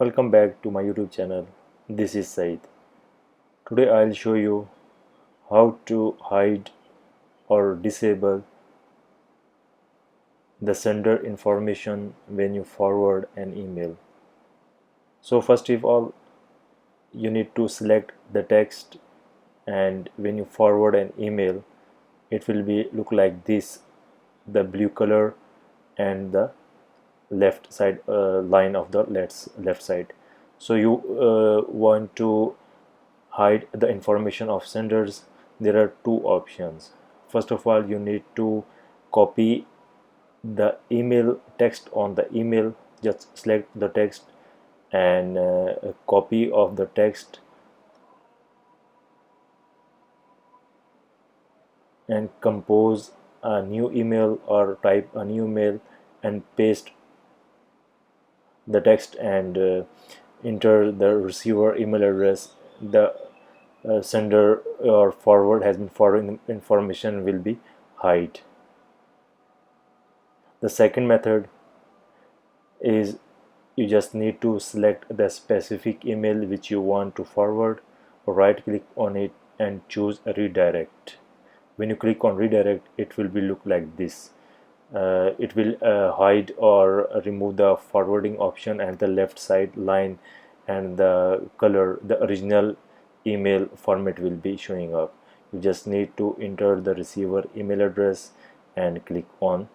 Welcome back to my YouTube channel. This is Said. Today I'll show you how to hide or disable the sender information when you forward an email. So first of all, you need to select the text, and when you forward an email it will be look like this, the blue color and the left side line of the left side. So you want to hide the information of senders. There are two options. First of all, you need to copy the email text on the email. Just select the text and a copy of the text and compose a new email or type a new mail and paste the text and enter the receiver email address. The sender or forward has been forwarded information will be hide. The second method is you just need to select the specific email which you want to forward, right click on it and choose a redirect. When you click on redirect, it will be look like this. It will hide or remove the forwarding option and the left side line, and the color, the original email format will be showing up. You just need to enter the receiver email address and click on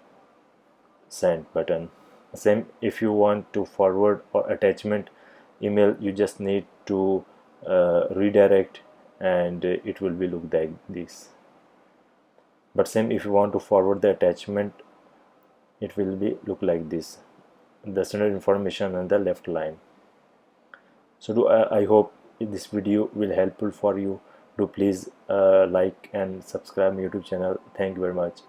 send button. Same if you want to forward or attachment email, you just need to redirect and it will be look like this. But same if you want to forward the attachment, it will be look like this, the sender information and the left line. So I hope this video will helpful for you. Do please like and subscribe my YouTube channel. Thank you very much.